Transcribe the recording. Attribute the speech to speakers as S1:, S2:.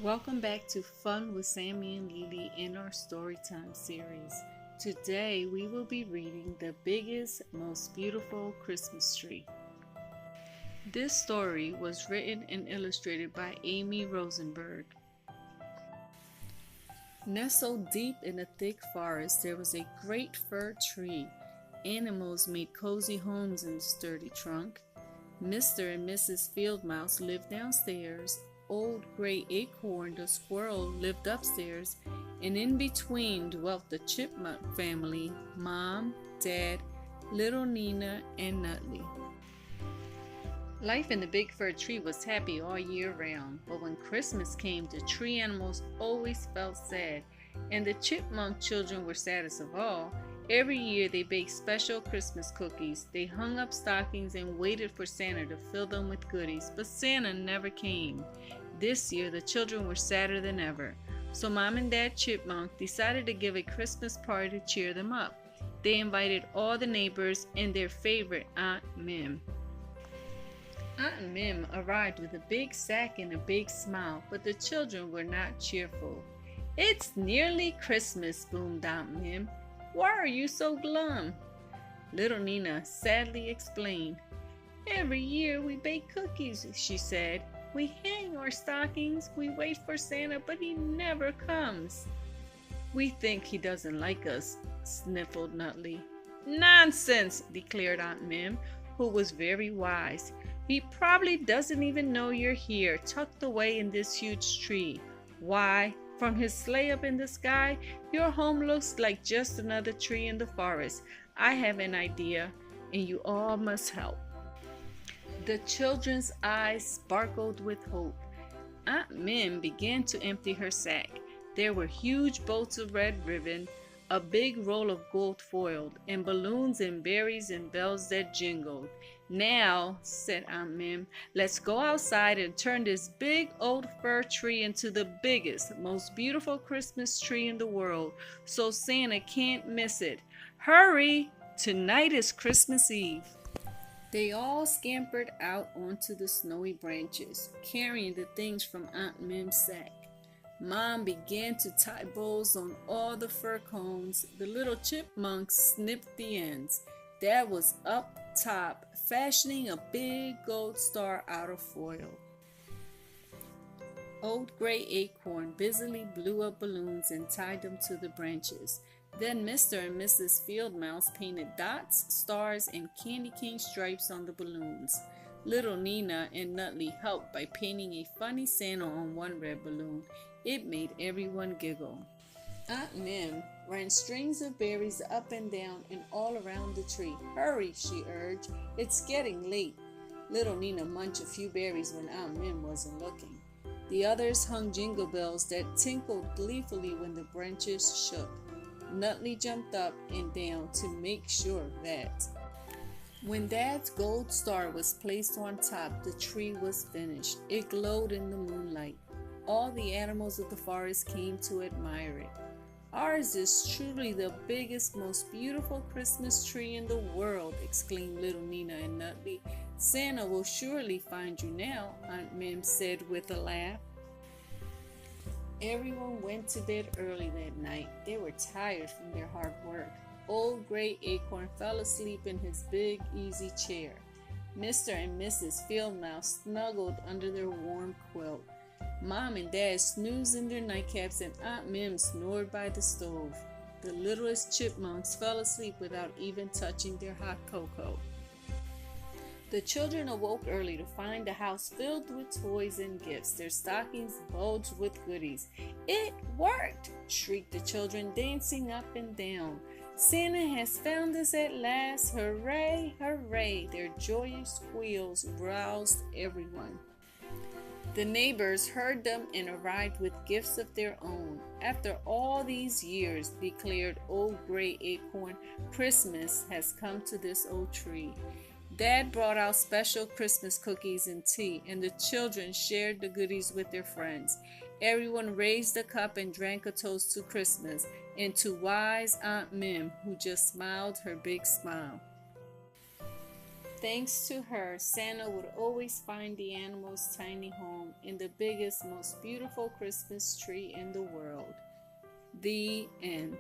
S1: Welcome back to Fun with Sammy and Lily in our Storytime series. Today we will be reading The Biggest, Most Beautiful Christmas Tree. This story was written and illustrated by Amy Rosenberg. Nestled deep in a thick forest, there was a great fir tree. Animals made cozy homes in the sturdy trunk. Mr. and Mrs. Field Mouse lived downstairs. Old Gray Acorn the squirrel lived upstairs, and in between dwelt the chipmunk family, Mom, Dad, little Nina, and Nutley. Life in the big fir tree was happy all year round, but when Christmas came, the tree animals always felt sad, and the chipmunk children were saddest of all. Every year they baked special Christmas cookies. They hung up stockings and waited for Santa to fill them with goodies, but Santa never came. This year the children were sadder than ever, so Mom and Dad Chipmunk decided to give a Christmas party to cheer them up. They invited all the neighbors and their favorite Aunt Mim. Aunt Mim arrived with a big sack and a big smile, but the children were not cheerful. "It's nearly Christmas," boomed Aunt Mim. "Why are you so glum?" Little Nina sadly explained. "Every year we bake cookies," she said. "We hang our stockings, we wait for Santa, but he never comes." "We think he doesn't like us," sniffled Nutley. "Nonsense," declared Aunt Mim, who was very wise. "He probably doesn't even know you're here, tucked away in this huge tree. Why, from his sleigh up in the sky, your home looks like just another tree in the forest. I have an idea, and you all must help." The children's eyes sparkled with hope. Aunt Mim began to empty her sack. There were huge bolts of red ribbon, a big roll of gold foiled, and balloons and berries and bells that jingled. "Now," said Aunt Mim, "let's go outside and turn this big old fir tree into the biggest, most beautiful Christmas tree in the world, so Santa can't miss it. Hurry! Tonight is Christmas Eve." They all scampered out onto the snowy branches, carrying the things from Aunt Mim's sack. Mom began to tie bows on all the fir cones. The little chipmunks snipped the ends. Dad was up top, fashioning a big gold star out of foil. Old Gray Acorn busily blew up balloons and tied them to the branches. Then Mr. and Mrs. Field Mouse painted dots, stars, and candy cane stripes on the balloons. Little Nina and Nutley helped by painting a funny Santa on one red balloon. It made everyone giggle. Aunt Mim ran strings of berries up and down and all around the tree. "Hurry," she urged. "It's getting late." Little Nina munched a few berries when Aunt Mim wasn't looking. The others hung jingle bells that tinkled gleefully when the branches shook. Nutley jumped up and down to make sure that when Dad's gold star was placed on top, the tree was finished. It glowed in the moonlight. All the animals of the forest came to admire it. "Ours is truly the biggest, most beautiful Christmas tree in the world," exclaimed little Nina and Nutley. "Santa will surely find you now," Aunt Mim said with a laugh. Everyone went to bed early that night. They were tired from their hard work. Old Gray Acorn fell asleep in his big, easy chair. Mr. and Mrs. Field Mouse snuggled under their warm quilt. Mom and Dad snoozed in their nightcaps, and Aunt Mim snored by the stove. The littlest chipmunks fell asleep without even touching their hot cocoa. The children awoke early to find the house filled with toys and gifts, their stockings bulged with goodies. "It worked!" shrieked the children, dancing up and down. "Santa has found us at last! Hooray, hooray!" Their joyous squeals roused everyone. The neighbors heard them and arrived with gifts of their own. "After all these years," declared Old Gray Acorn, "Christmas has come to this old tree." Dad brought out special Christmas cookies and tea, and the children shared the goodies with their friends. Everyone raised a cup and drank a toast to Christmas and to wise Aunt Mim, who just smiled her big smile. Thanks to her, Santa would always find the animals' tiny home in the biggest, most beautiful Christmas tree in the world. The end.